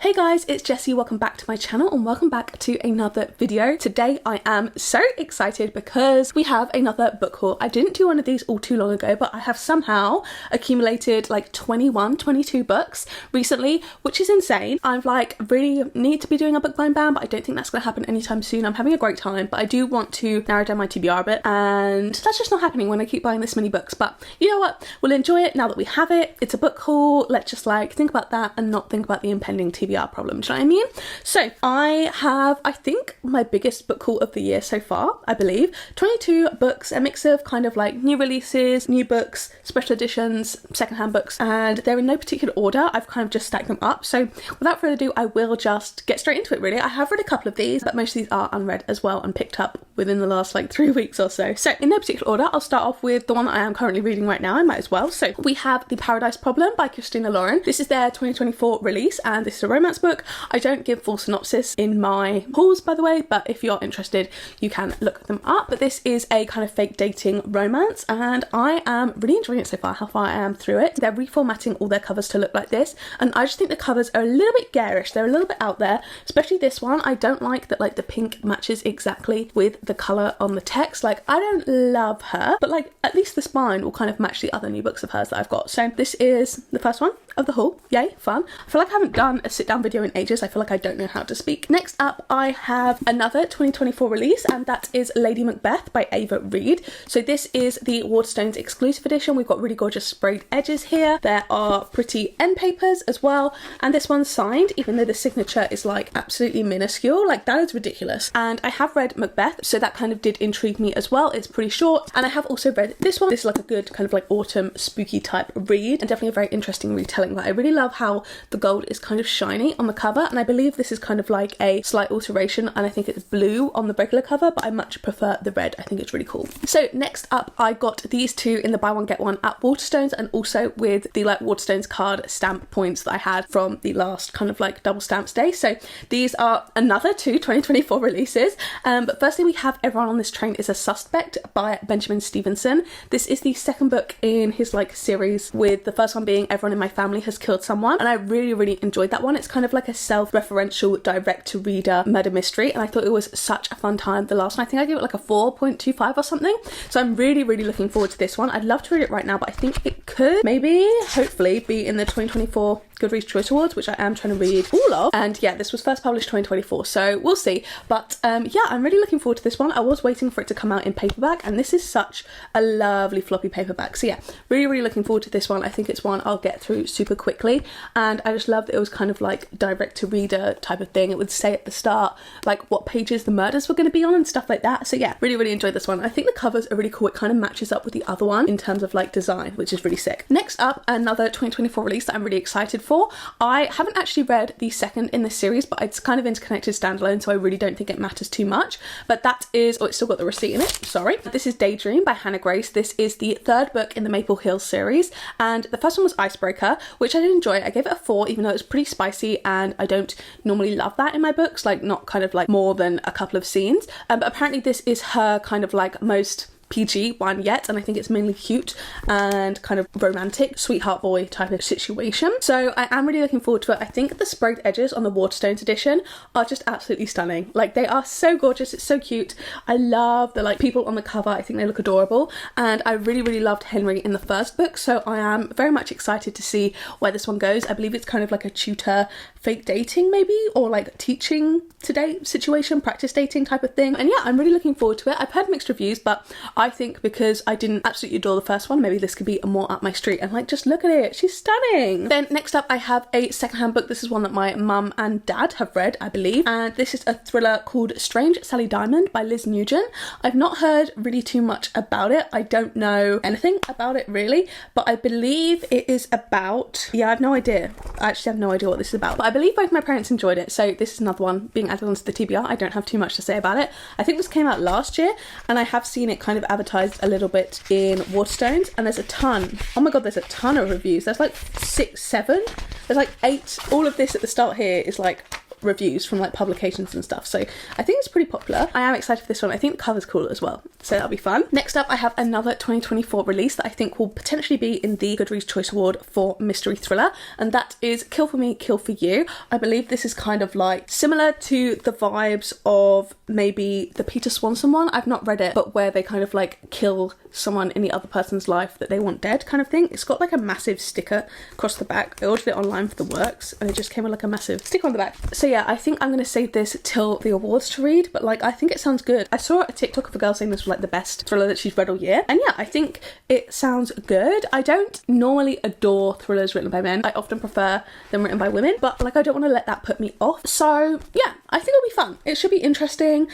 Hey guys, it's Jessie. Welcome back to my channel and welcome back to another video. Today I am so excited because we have another book haul. I didn't do one of these all too long ago, but I have somehow accumulated like 22 books recently, which is insane. I'm like really need to be doing a book blind ban, but I don't think that's going to happen anytime soon. I'm having a great time, but I do want to narrow down my TBR a bit, and that's just not happening when I keep buying this many books. But you know what? We'll enjoy it now that we have it. It's a book haul. Let's just like think about that and not think about the impending TBR problem, do you know what I mean? So I have, I think, my biggest book haul of the year so far, I believe. 22 books, a mix of kind of like new releases, new books, special editions, secondhand books, and they're in no particular order. I've kind of just stacked them up. So without further ado, I will just get straight into it really. I have read a couple of these, but most of these are unread as well and picked up within the last like 3 weeks or so. So in no particular order, I'll start off with the one that I am currently reading right now. I might as well. So we have The Paradise Problem by Christina Lauren. This is their 2024 release, and this is a romance book. I don't give full synopsis in my hauls, by the way, but if you're interested you can look them up. But this is a kind of fake dating romance and I am really enjoying it so far, how far I am through it. They're reformatting all their covers to look like this, and I just think the covers are a little bit garish. They're a little bit out there, especially this one. I don't like that like the pink matches exactly with the colour on the text. Like, I don't love her, but like at least the spine will kind of match the other new books of hers that I've got. So this is the first one of the haul. Yay, fun. I feel like I haven't done a sit down video in ages. I feel like I don't know how to speak. Next up, I have another 2024 release, and that is Lady Macbeth by Ava Reid. So this is the Waterstones exclusive edition. We've got really gorgeous sprayed edges here. There are pretty end papers as well, and this one's signed, even though the signature is like absolutely minuscule. Like, that is ridiculous. And I have read Macbeth, so that kind of did intrigue me as well. It's pretty short, and I have also read this one. This is like a good kind of like autumn spooky type read, and definitely a very interesting retelling. But I really love how the gold is kind of shiny on the cover, and I believe this is kind of like a slight alteration, and I think it's blue on the regular cover, but I much prefer the red. I think it's really cool. So next up, I got these two in the buy one get one at Waterstones, and also with the like Waterstones card stamp points that I had from the last kind of like double stamps day. So these are another two 2024 releases, but firstly we have Everyone on This Train is a Suspect by Benjamin Stevenson. This is the second book in his like series, with the first one being Everyone in My Family Has Killed Someone, and I really enjoyed that one. It's kind of like a self-referential direct-to-reader murder mystery, and I thought it was such a fun time. The last one, I think I gave it like a 4.25 or something, so I'm really looking forward to this one. I'd love to read it right now, but I think it could maybe hopefully be in the 2024 Goodreads Choice Awards, which I am trying to read all of. And yeah, this was first published 2024, so we'll see. But yeah, I'm really looking forward to this one. I was waiting for it to come out in paperback, and this is such a lovely floppy paperback. So yeah, really looking forward to this one. I think it's one I'll get through super quickly, and I just love that it was kind of like direct to reader type of thing. It would say at the start like what pages the murders were going to be on and stuff like that. So yeah, really enjoyed this one. I think the covers are really cool. It kind of matches up with the other one in terms of like design, which is really sick. Next up, another 2024 release that I'm really excited for. I haven't actually read the second in this series, but it's kind of interconnected standalone, so I really don't think it matters too much. But that is, oh, it's still got the receipt in it, sorry. This is Daydream by Hannah Grace. This is the third book in the Maple Hills series, and the first one was Icebreaker, which I did enjoy. I gave it a 4, even though it was pretty spicy, and I don't normally love that in my books, like not kind of like more than a couple of scenes. But apparently this is her kind of like most PG one yet, and I think it's mainly cute and kind of romantic sweetheart boy type of situation. So I am really looking forward to it. I think the sprayed edges on the Waterstones edition are just absolutely stunning. Like, they are so gorgeous. It's so cute. I love the like people on the cover. I think they look adorable, and I really loved Henry in the first book, so I am very much excited to see where this one goes. I believe it's kind of like a tutor fake dating maybe, or like teaching to date situation, practice dating type of thing. And yeah, I'm really looking forward to it. I've heard mixed reviews, but I think because I didn't absolutely adore the first one, maybe this could be more up my street. And like, just look at it, she's stunning. Then next up, I have a secondhand book. This is one that my mum and dad have read, I believe, and this is a thriller called Strange Sally Diamond by Liz Nugent. I've not heard really too much about it. I don't know anything about it really, but I believe it is about, yeah, I have no idea. I actually have no idea what this is about, but I believe both my parents enjoyed it, so this is another one being added onto the TBR. I don't have too much to say about it. I think this came out last year, and I have seen it kind of advertised a little bit in Waterstones, and there's a ton, oh my god, there's a ton of reviews. There's like 6, 7, there's like 8. All of this at the start here is like reviews from like publications and stuff, so I think it's pretty popular. I am excited for this one. I think the cover's cool as well, so that'll be fun. Next up, I have another 2024 release that I think will potentially be in the Goodreads Choice Award for mystery thriller, and that is Kill for Me, Kill for You. I believe this is kind of like similar to the vibes of maybe the Peter Swanson one. I've not read it, but where they kind of like kill someone in the other person's life that they want dead kind of thing. It's got like a massive sticker across the back. I ordered it online for the works and it just came with like a massive sticker on the back. So yeah, I think I'm going to save this till the awards to read, but like I think it sounds good. I saw a TikTok of a girl saying this was like the best thriller that she's read all year, and yeah, I think it sounds good. I don't normally adore thrillers written by men. I often prefer them written by women, but like I don't want to let that put me off. So yeah, I think it'll be fun. It should be interesting.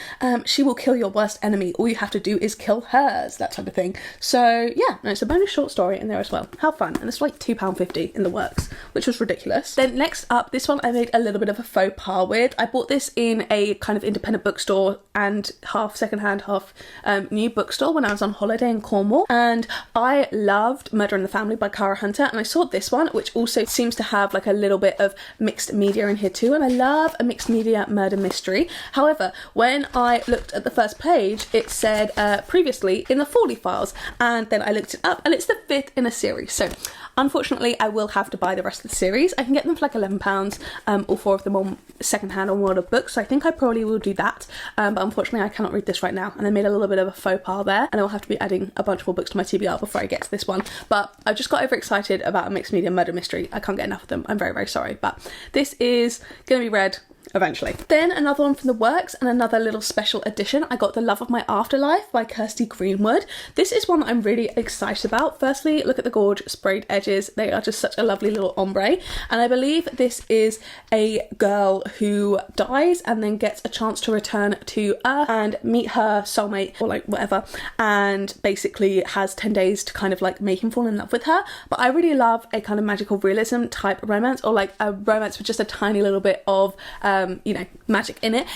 She will kill your worst enemy. All you have to do is kill hers, that type of thing. So yeah, no, it's a bonus short story in there as well. How fun. And it's like £2.50 in the works, which was ridiculous. Then next up, this one I made a little bit of a faux pas with. I bought this in a kind of independent bookstore and half secondhand, half new bookstore when I was on holiday in Cornwall, and I loved Murder in the Family by Cara Hunter, and I saw this one, which also seems to have like a little bit of mixed media in here too, and I love a mixed media murder mystery. However, when I looked at the first page, it said previously in the Fawley Files, and then I looked it up and it's the 5th in a series. So unfortunately I will have to buy the rest of the series. I can get them for like £11, all 4 of them on secondhand on World of Books, so I think I probably will do that, but unfortunately I cannot read this right now, and I made a little bit of a faux pas there, and I will have to be adding a bunch more books to my TBR before I get to this one. But I just got overexcited about a mixed media murder mystery. I can't get enough of them. I'm very, very sorry, but this is going to be read eventually. Then another one from the works and another little special edition. I got The Love of My Afterlife by Kirsty Greenwood. This is one that I'm really excited about. Firstly, look at the gorge sprayed edges. They are just such a lovely little ombre, and I believe this is a girl who dies and then gets a chance to return to Earth and meet her soulmate or like whatever, and basically has 10 days to kind of like make him fall in love with her. But I really love a kind of magical realism type romance, or like a romance with just a tiny little bit of you know, magic in it.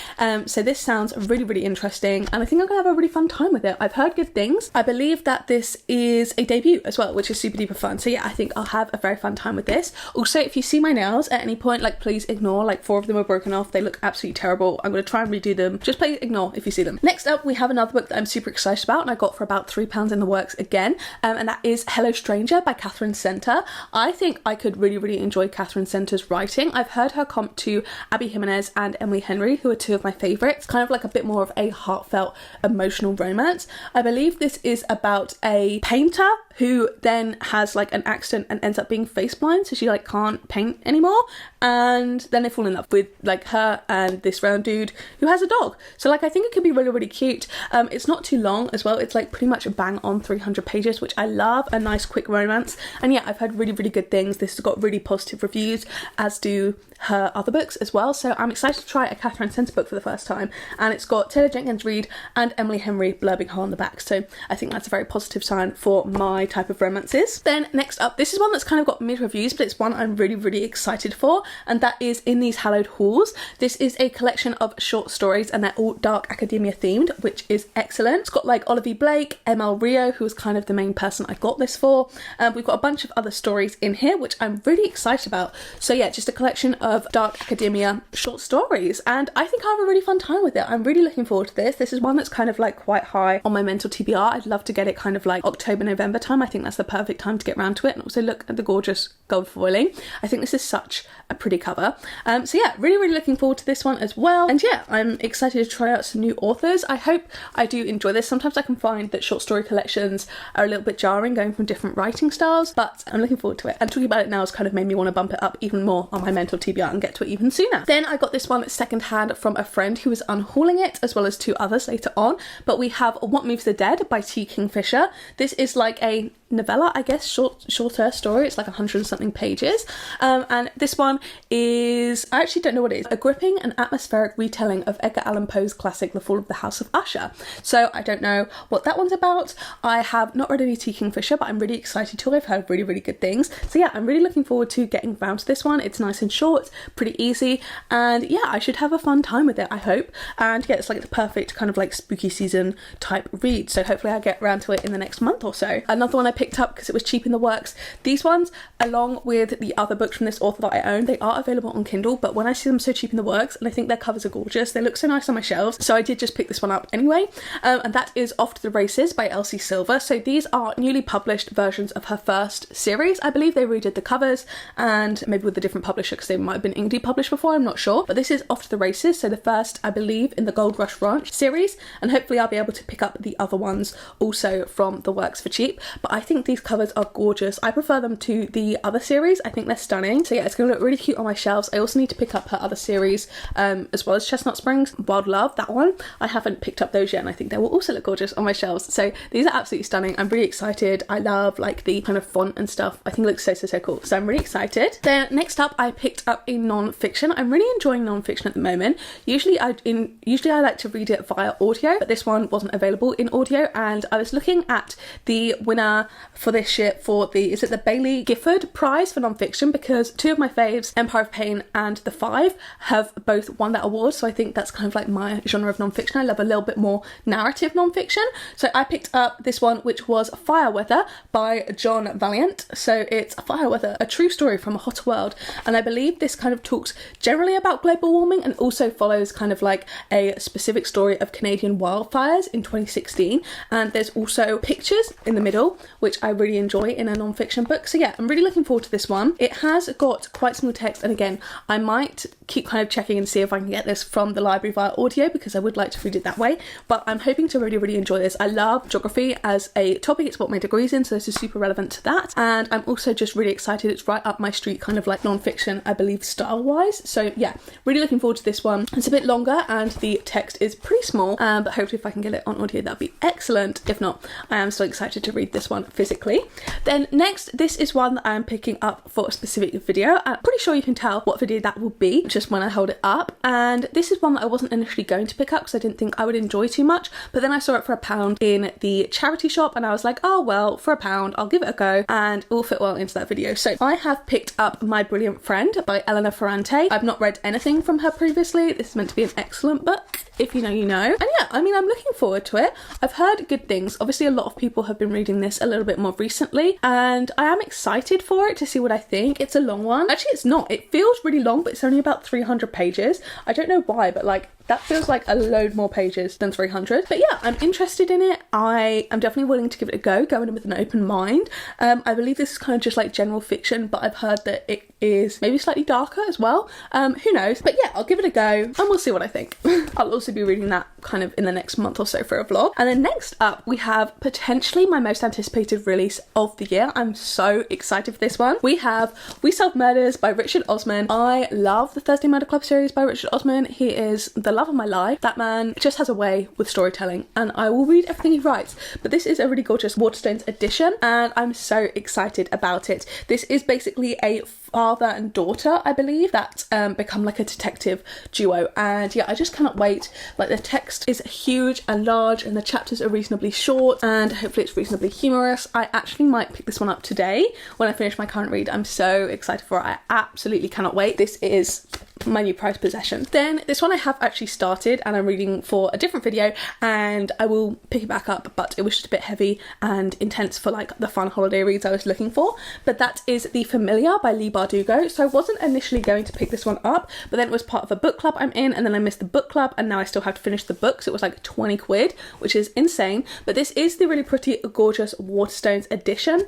So this sounds really, really interesting, and I think I'm gonna have a really fun time with it. I've heard good things. I believe that this is a debut as well, which is super duper fun. So yeah, I think I'll have a very fun time with this. Also, if you see my nails at any point, like please ignore, like 4 of them are broken off. They look absolutely terrible. I'm gonna try and redo them. Just please ignore if you see them. Next up, we have another book that I'm super excited about, and I got for about £3 in the works again, and that is Hello Stranger by Catherine Center. I think I could really, really enjoy Catherine Center's writing. I've heard her comp to Abby Jimenez and Emily Henry, who are 2 of my favourites. Kind of like a bit more of a heartfelt, emotional romance. I believe this is about a painter who then has like an accident and ends up being face blind, so she like can't paint anymore, and then they fall in love with like her and this round dude who has a dog. So like I think it could be really, really cute. It's not too long as well. It's like pretty much a bang on 300 pages, which I love. A nice quick romance, and yeah, I've heard really, really good things. This has got really positive reviews, as do her other books as well, so I'm excited to try a Catherine Center book for the first time, and it's got Taylor Jenkins Reid and Emily Henry blurbing her on the back, so I think that's a very positive sign for my type of romances. Then next up, this is one that's kind of got mid reviews, but it's one I'm really, really excited for, and that is In These Hallowed Halls. This is a collection of short stories, and they're all dark academia themed, which is excellent. It's got like Olivia Blake, ML Rio, who was kind of the main person I got this for. We've got a bunch of other stories in here, which I'm really excited about. So yeah, just a collection of dark academia short stories, and I think I'll have a really fun time with it. I'm really looking forward to this. This is one that's kind of like quite high on my mental TBR. I'd love to get it kind of like October, November time. I think that's the perfect time to get around to it, and also look at the gorgeous gold foiling. I think this is such a pretty cover. So yeah, really, really looking forward to this one as well. And yeah, I'm excited to try out some new authors. I hope I do enjoy this. Sometimes I can find that short story collections are a little bit jarring, going from different writing styles, but I'm looking forward to it. And talking about it now has kind of made me want to bump it up even more on my mental TBR and get to it even sooner. Then I got this one secondhand from a friend who was unhauling it, as well as 2 others later on. But we have What Moves the Dead by T. Kingfisher. This is like a novella, I guess, shorter story. It's like 100 and something pages, and this one is, I actually don't know what it is, a gripping and atmospheric retelling of Edgar Allan Poe's classic The Fall of the House of Usher. So I don't know what that one's about. I have not read any T. Kingfisher, but I'm really excited to. I've heard really, really good things, so yeah, I'm really looking forward to getting around to this one. It's nice and short, pretty easy, and yeah, I should have a fun time with it, I hope. And yeah, it's like the perfect kind of like spooky season type read, so hopefully I'll get around to it in the next month or so. Another another one I picked up because it was cheap in the works. These ones, along with the other books from this author that I own, they are available on Kindle, but when I see them so cheap in the works, and I think their covers are gorgeous, they look so nice on my shelves, so I did just pick this one up anyway. And that is Off to the Races by Elsie Silver. So these are newly published versions of her first series. I believe they redid the covers, and maybe with a different publisher because they might have been indie published before, I'm not sure. But this is Off to the Races, so the first, I believe, in the Gold Rush Ranch series, and hopefully I'll be able to pick up the other ones also from the works for cheap. But I think these covers are gorgeous. I prefer them to the other series. I think they're stunning. So yeah, it's going to look really cute on my shelves. I also need to pick up her other series as well as Chestnut Springs, Wild Love, that one. I haven't picked up those yet, and I think they will also look gorgeous on my shelves. So these are absolutely stunning. I'm really excited. I love like the kind of font and stuff. I think it looks so cool. So I'm really excited. Then next up, I picked up a non-fiction. I'm really enjoying non-fiction at the moment. Usually I like to read it via audio, but this one wasn't available in audio, and I was looking at the winner for this year for the, is it the Bailey Gifford Prize for non-fiction, because two of my faves, Empire of Pain and The Five, have both won that award. So I think that's kind of like my genre of non-fiction. I love a little bit more narrative non-fiction. So I picked up this one, which was Fireweather by John Valiant. So it's Fireweather, a true story from a hotter world. And I believe this kind of talks generally about global warming and also follows kind of like a specific story of Canadian wildfires in 2016. And there's also pictures in the middle, which I really enjoy in a non-fiction book. So yeah, I'm really looking forward to this one. It has got quite some text, and again, I might keep kind of checking and see if I can get this from the library via audio, because I would like to read it that way. But I'm hoping to really enjoy this. I love geography as a topic. It's what my degree's in, so this is super relevant to that. And I'm also just really excited. It's right up my street, kind of like non-fiction, I believe, style-wise. So yeah, really looking forward to this one. It's a bit longer and the text is pretty small, but hopefully if I can get it on audio, that'd be excellent. If not, I am still excited to read this one physically. Then next, this is one that I am picking up for a specific video. I'm pretty sure you can tell what video that will be just when I hold it up. And this is one that I wasn't initially going to pick up because I didn't think I would enjoy too much, but then I saw it for £1 in the charity shop and I was like, oh well, for £1 I'll give it a go and it will fit well into that video. So I have picked up My Brilliant Friend by Eleanor Ferrante. I've not read anything from her previously. This is meant to be an excellent book. If you know, you know. And yeah, I mean, I'm looking forward to it. I've heard good things. Obviously, a lot of people have been reading this a little bit more recently, and I am excited for it to see what I think. It's a long one. Actually, it's not. It feels really long, but it's only about 300 pages. I don't know why, but like, that feels like a load more pages than 300. But yeah, I'm interested in it. I am definitely willing to give it a go, going in with an open mind. I believe this is kind of just like general fiction, but I've heard that it is maybe slightly darker as well. Who knows? But yeah, I'll give it a go and we'll see what I think. I'll also be reading that kind of in the next month or so for a vlog. And then next up, we have potentially my most anticipated release of the year. I'm so excited for this one. We have We Solve Murders by Richard Osman. I love the Thursday Murder Club series by Richard Osman. He is the love of my life. That man just has a way with storytelling and I will read everything he writes. But this is a really gorgeous Waterstones edition and I'm so excited about it. This is basically a father and daughter, I believe, that become like a detective duo, and yeah, I just cannot wait. Like, the text is huge and large and the chapters are reasonably short and hopefully it's reasonably humorous. I actually might pick this one up today when I finish my current read. I'm so excited for it. I absolutely cannot wait. This is my new prized possession. Then this one I have actually started and I'm reading for a different video and I will pick it back up, but it was just a bit heavy and intense for like the fun holiday reads I was looking for. But that is The Familiar by Leigh Bardugo. So I wasn't initially going to pick this one up, but then it was part of a book club I'm in and then I missed the book club and now I still have to finish the book, so it was like 20 quid, which is insane. But this is the really pretty gorgeous Waterstones edition.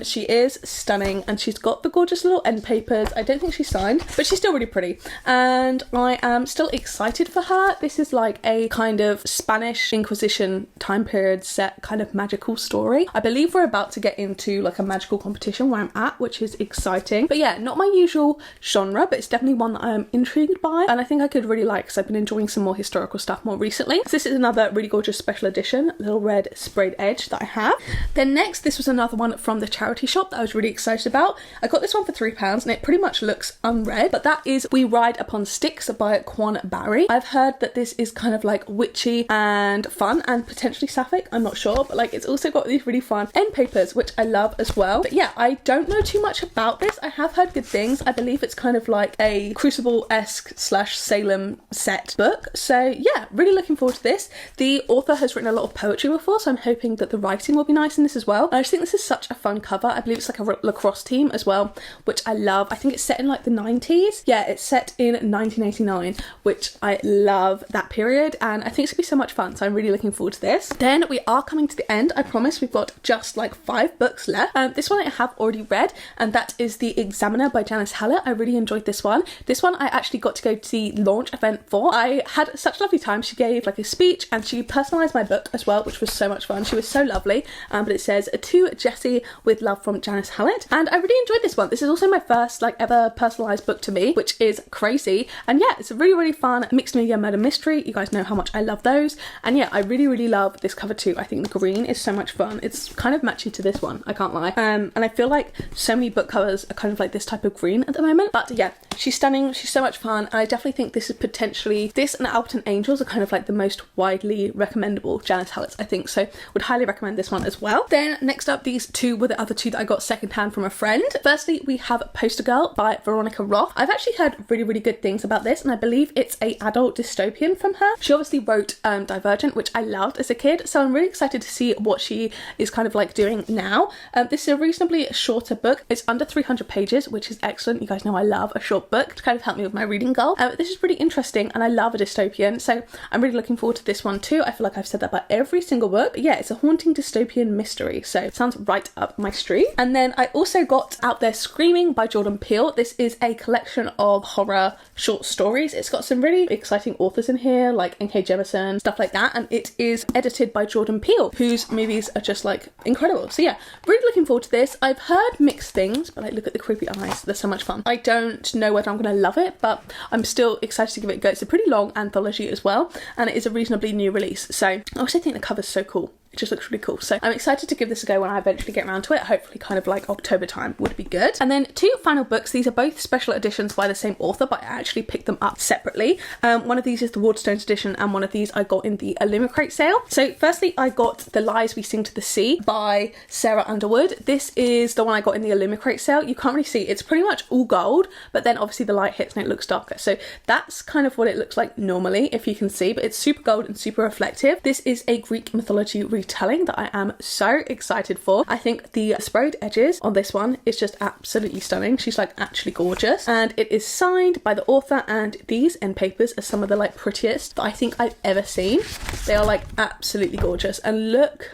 She is stunning and she's got the gorgeous little end papers. I don't think she's signed, but she's still really pretty and I am still excited for her. This is like a kind of Spanish Inquisition time period set kind of magical story. I believe we're about to get into like a magical competition where I'm at, which is exciting. But yeah, not my usual genre, but it's definitely one that I am intrigued by and I think I could really like because I've been enjoying some more historical stuff more recently. So this is another really gorgeous special edition, little red sprayed edge that I have. Then next, this was another one from the charity shop that I was really excited about. I got this one for £3 and it pretty much looks unread, but that is We Ride Upon Sticks by Quan Barry. I've I've heard that this is kind of like witchy and fun and potentially sapphic, I'm not sure, but like it's also got these really fun end papers which I love as well. But yeah, I don't know too much about this. I have heard good things. I believe it's kind of like a Crucible-esque / Salem set book. So yeah, really looking forward to this. The author has written a lot of poetry before, so I'm hoping that the writing will be nice in this as well. I just think this is such a fun cover. I believe it's like a lacrosse team as well, which I love. I think it's set in like the 90s. Yeah, it's set in 1989, which I love that period, and I think it's gonna be so much fun, so I'm really looking forward to this. Then we are coming to the end. I promise we've got just like 5 books left. This one I have already read, and that is The Examiner by Janice Hallett. I really enjoyed this one. This one I actually got to go to the launch event for. I had such a lovely time. She gave like a speech and she personalised my book as well, which was so much fun. She was so lovely. But it says, to Jessie with love from Janice Hallett, and I really enjoyed this one. This is also my first like ever personalised book to me, which is crazy. And yeah, it's a really fun mixed media murder mystery. You guys know how much I love those, and yeah, I really love this cover too. I think the green is so much fun. It's kind of matchy to this one, I can't lie. And I feel like so many book covers are kind of like this type of green at the moment. But yeah, she's stunning, she's so much fun, and I definitely think this is potentially, this and Alton Angels are kind of like the most widely recommendable Janice Hallett's, I think, so would highly recommend this one as well. Then next up, these two were the other two that I got secondhand from a friend. Firstly, we have Poster Girl by Veronica Roth. I've actually heard really good things about this, and I believe it's a adult dystopian from her. She obviously wrote Divergent, which I loved as a kid, so I'm really excited to see what she is kind of like doing now. This is a reasonably shorter book. It's under 300 pages, which is excellent. You guys know I love a short book to kind of help me with my reading goal. This is really interesting, and I love a dystopian, so I'm really looking forward to this one too. I feel like I've said that about every single book, but yeah, it's a haunting dystopian mystery, so it sounds right up my street. And then I also got Out There Screaming by Jordan Peele. This is a collection of horror short stories. It's got some really exciting authors in here, like N.K. Jemisin, stuff like that, and it is edited by Jordan Peele, whose movies are just like incredible. So yeah, really looking forward to this. I've heard mixed things, but like look at the creepy eyes, they're so much fun. I don't know whether I'm gonna love it, but I'm still excited to give it a go. It's a pretty long anthology as well, and it is a reasonably new release, so I also think the cover's so cool. It just looks really cool, so I'm excited to give this a go when I eventually get around to it. Hopefully kind of like October time would be good. And then 2 final books. These are both special editions by the same author, but I actually picked them up separately. One of these is the Waterstones edition, and one of these I got in the Illumicrate sale. So firstly, I got The Lies We Sing to the Sea by Sarah Underwood. This is the one I got in the Illumicrate sale. You can't really see, it's pretty much all gold, but then obviously the light hits and it looks darker. So that's kind of what it looks like normally, if you can see, but it's super gold and super reflective. This is a Greek mythology retelling that I am so excited for. I think the sprayed edges on this one is just absolutely stunning. She's like actually gorgeous, and it is signed by the author, and these end papers are some of the like prettiest that I think I've ever seen. They are like absolutely gorgeous, and look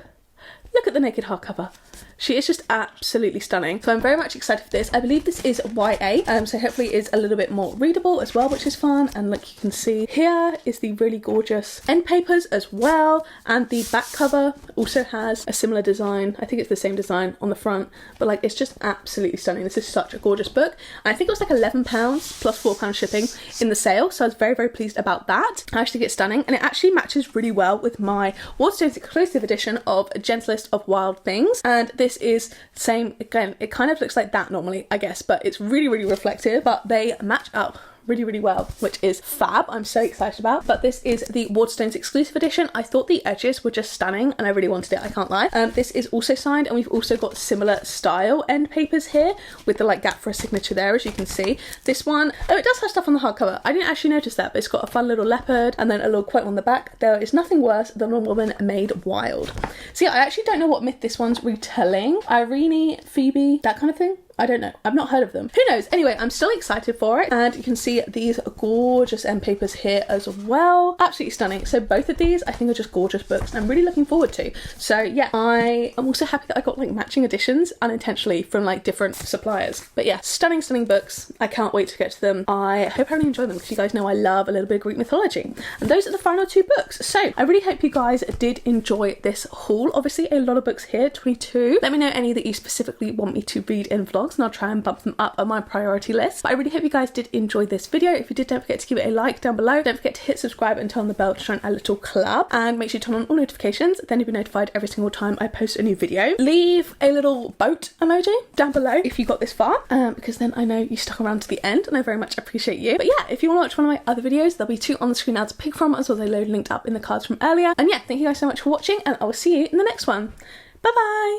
at the naked hardcover. She is just absolutely stunning. So I'm very much excited for this. I believe this is YA, so hopefully it is a little bit more readable as well, which is fun. And like you can see, here is the really gorgeous end papers as well. And the back cover also has a similar design. I think it's the same design on the front, but like it's just absolutely stunning. This is such a gorgeous book. And I think it was like £11 plus £4 shipping in the sale. So I was very pleased about that. I actually think it's stunning, and it actually matches really well with my Waterstones exclusive edition of Gentlest of Wild Things. And this is same again, it kind of looks like that normally, I guess, but it's really reflective, but they match up really well, which is fab. I'm so excited about. But this is the Waterstones exclusive edition. I thought the edges were just stunning and I really wanted it, I can't lie. This is also signed, and we've also got similar style end papers here with the like gap for a signature there, as you can see. This one, oh, it does have stuff on the hardcover. I didn't actually notice that, but it's got a fun little leopard and then a little quote on the back. There is nothing worse than a woman made wild. So yeah, I actually don't know what myth this one's retelling. Irene, Phoebe, that kind of thing. I don't know. I've not heard of them. Who knows? Anyway, I'm still excited for it. And you can see these gorgeous end papers here as well. Absolutely stunning. So both of these I think are just gorgeous books I'm really looking forward to. So yeah, I am also happy that I got like matching editions unintentionally from like different suppliers. But yeah, stunning books. I can't wait to get to them. I hope I really enjoy them, because you guys know I love a little bit of Greek mythology. And those are the final 2 books. So I really hope you guys did enjoy this haul. Obviously a lot of books here, 22. Let me know any that you specifically want me to read in vlogs. vlogs, and I'll try and bump them up on my priority list. But I really hope you guys did enjoy this video. If you did, don't forget to give it a like down below. Don't forget to hit subscribe and turn on the bell to join our little club, and make sure you turn on all notifications, then you'll be notified every single time I post a new video. Leave a little boat emoji down below if you got this far, because then I know you stuck around to the end, and I very much appreciate you. But yeah, if you want to watch one of my other videos, there'll be 2 on the screen now to pick from, as well as a load linked up in the cards from earlier. And yeah, thank you guys so much for watching, and I will see you in the next one. Bye bye.